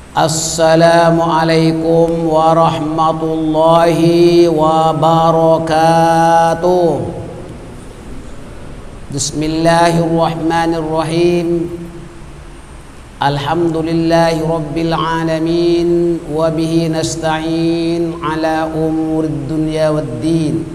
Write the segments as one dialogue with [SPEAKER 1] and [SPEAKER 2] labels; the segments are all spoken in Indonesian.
[SPEAKER 1] Assalamualaikum warahmatullahi wabarakatuh. Bismillahirrahmanirrahim. Alhamdulillahi rabbil alamin. Wabihi nasta'in ala umurid dunya waddin.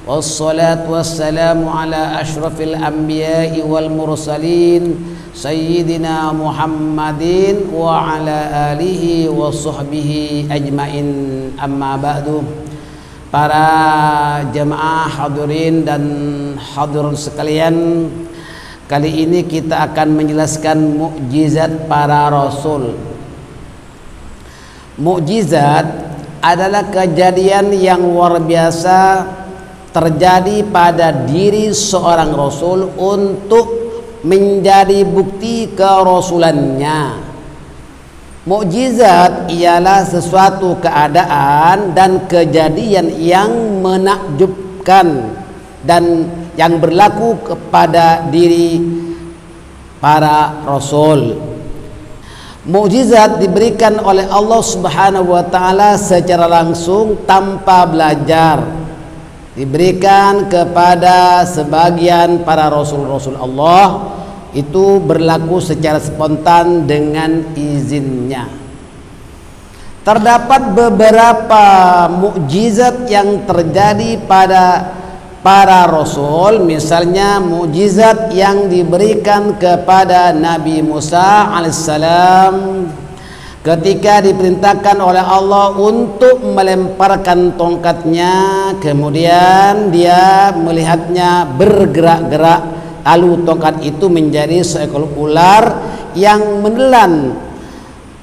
[SPEAKER 1] Wassalatu wassalamu ala ashrafil anbiya'i wal mursalin Sayyidina Muhammadin wa ala alihi wa sahbihi ajmain, amma ba'du. Para jemaah hadirin dan hadirin sekalian, kali ini kita akan menjelaskan mukjizat para rasul. Mukjizat adalah kejadian yang luar biasa terjadi pada diri seorang rasul untuk menjadi bukti kerasulannya. Mukjizat ialah sesuatu keadaan dan kejadian yang menakjubkan dan yang berlaku kepada diri para rasul. Mukjizat diberikan oleh Allah Subhanahu wa taala secara langsung tanpa belajar. Diberikan kepada sebagian para rasul-rasul Allah, itu berlaku secara spontan dengan izinnya. Terdapat beberapa mukjizat yang terjadi pada para rasul. Misalnya mukjizat yang diberikan kepada Nabi Musa alaihissalam ketika diperintahkan oleh Allah untuk melemparkan tongkatnya, kemudian dia melihatnya bergerak-gerak, lalu tongkat itu menjadi seekor ular yang menelan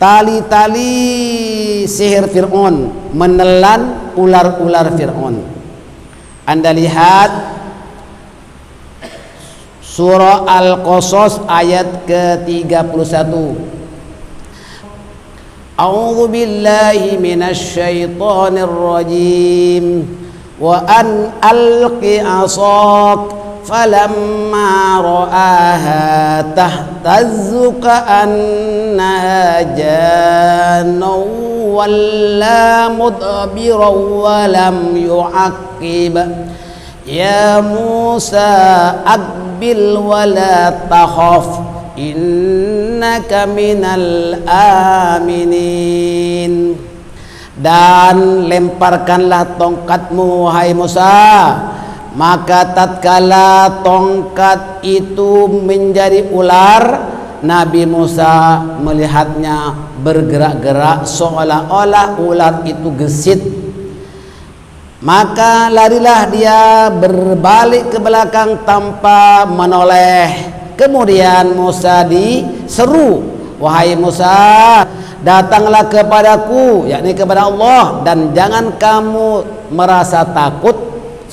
[SPEAKER 1] tali-tali sihir Fir'aun, menelan ular-ular Fir'aun. Anda lihat surah Al-Qasas ayat ke-31. A'udzu billahi minasy syaithanir rajim. Wa an alqi 'asak falamma ra'aha tahtazzu ka'annaha jannaw walla mudbiran wa lam yu'aqib. Ya Musa aqbil wa la takhaf innaka minal aminin. Dan lemparkanlah tongkatmu wahai Musa. Maka tatkala tongkat itu menjadi ular, Nabi Musa melihatnya bergerak-gerak seolah-olah ular itu gesit. Maka larilah dia berbalik ke belakang tanpa menoleh. Kemudian Musa diseru, wahai Musa, datanglah kepadaku, yakni kepada Allah, dan jangan kamu merasa takut.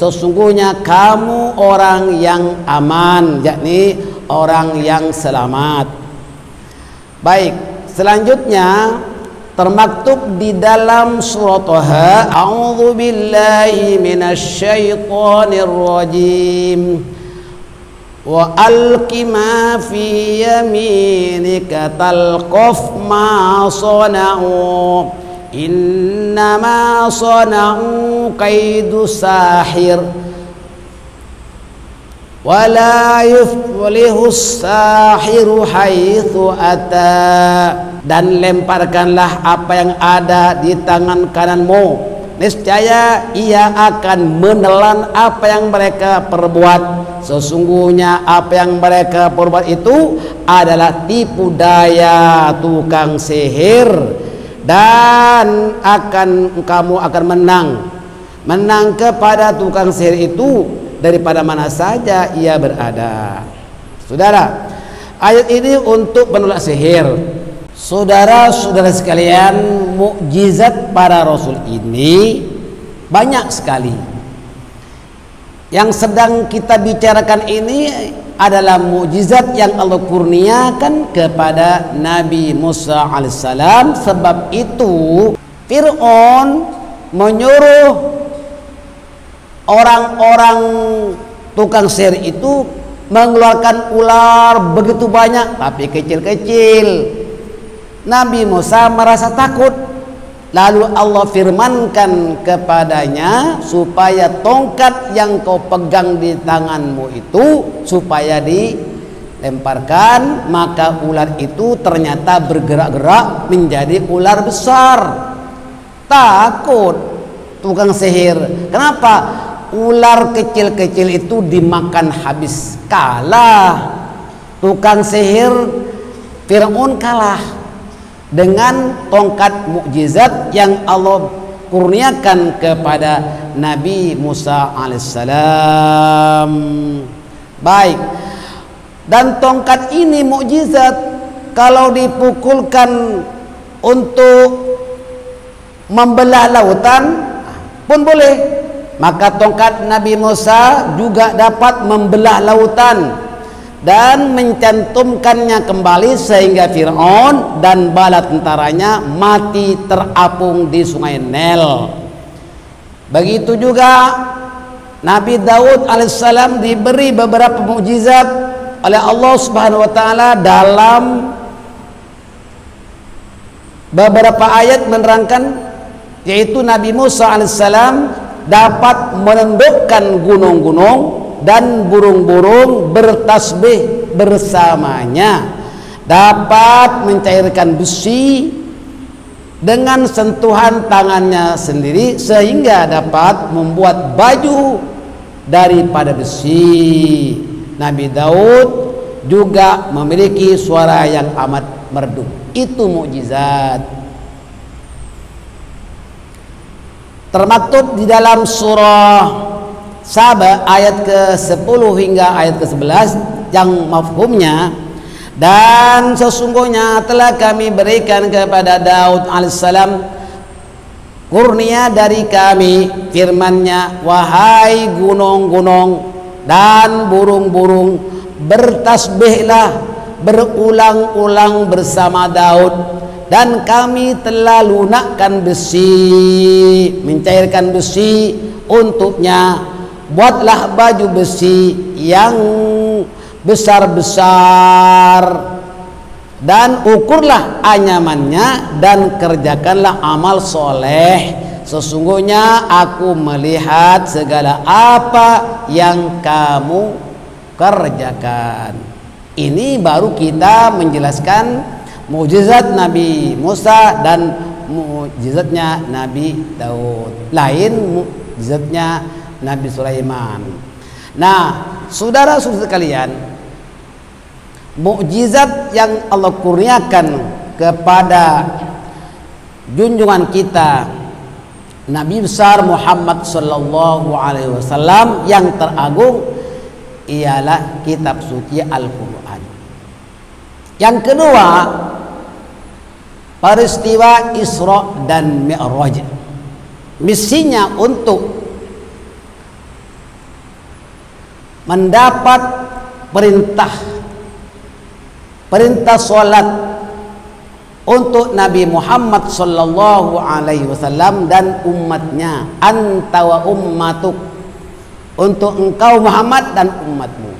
[SPEAKER 1] Sesungguhnya kamu orang yang aman, yakni orang yang selamat. Baik, selanjutnya termaktub di dalam surah Thaha, a'udzu billahi minasy syaithanir rajim. Wa alqi ma fi yaminika talqaf ma sana'u innama sana'u kaidu sahir wa la yuflihu sahiru haitsu ata. Dan lemparkanlah apa yang ada di tangan kananmu, niscaya ia akan menelan apa yang mereka perbuat. Sesungguhnya apa yang mereka perbuat itu adalah tipu daya tukang sihir, dan kamu akan menang kepada tukang sihir itu daripada mana saja ia berada. Saudara, ayat ini untuk penolak sihir. Saudara-saudara sekalian, mukjizat para rasul ini banyak sekali. Yang sedang kita bicarakan ini adalah mukjizat yang Allah kurniakan kepada Nabi Musa alaihissalam. Sebab itu Fir'aun menyuruh orang-orang tukang sihir itu mengeluarkan ular begitu banyak, tapi kecil-kecil. Nabi Musa merasa takut. Lalu Allah firmankan kepadanya supaya tongkat yang kau pegang di tanganmu itu supaya dilemparkan, maka ular itu ternyata bergerak-gerak menjadi ular besar. Takut tukang sihir. Kenapa? Ular kecil-kecil itu dimakan habis. Kalah. Tukang sihir Fir'aun kalah dengan tongkat mukjizat yang Allah kurniakan kepada Nabi Musa alaihissalam. Baik. Dan tongkat ini mukjizat, kalau dipukulkan untuk membelah lautan pun boleh. Maka tongkat Nabi Musa juga dapat membelah lautan dan mencantumkannya kembali sehingga Fir'aun dan bala tentaranya mati terapung di sungai Nil. Begitu juga Nabi Daud alaihissalam diberi beberapa mukjizat oleh Allah Subhanahu wa taala dalam beberapa ayat menerangkan, yaitu Nabi Musa alaihissalam dapat menundukkan gunung-gunung dan burung-burung bertasbih bersamanya, dapat mencairkan besi dengan sentuhan tangannya sendiri sehingga dapat membuat baju daripada besi. Nabi Daud juga memiliki suara yang amat merdu. Itu mukjizat. Termaktub di dalam surah Saba ayat ke-10 hingga ayat ke-11 yang mafhumnya, dan sesungguhnya telah kami berikan kepada Daud alaihissalam kurnia dari kami, firman-Nya, wahai gunung-gunung dan burung-burung, bertasbihlah berulang-ulang bersama Daud, dan kami telah lunakkan besi, mencairkan besi untuknya. Buatlah baju besi yang besar-besar dan ukurlah anyamannya dan kerjakanlah amal soleh. Sesungguhnya aku melihat segala apa yang kamu kerjakan. Ini baru kita menjelaskan mukjizat Nabi Musa dan mukjizatnya Nabi Daud. Lain mukjizatnya Nabi Sulaiman. Nah, saudara-saudara sekalian, mukjizat yang Allah kurniakan kepada junjungan kita Nabi besar Muhammad sallallahu alaihi wasallam yang teragung ialah kitab suci Al-Qur'an. Yang kedua, peristiwa Isra dan Mi'raj. Misinya untuk mendapat perintah salat untuk Nabi Muhammad sallallahu alaihi wasallam dan umatnya, anta wa ummatuk, untuk engkau Muhammad dan umatmu.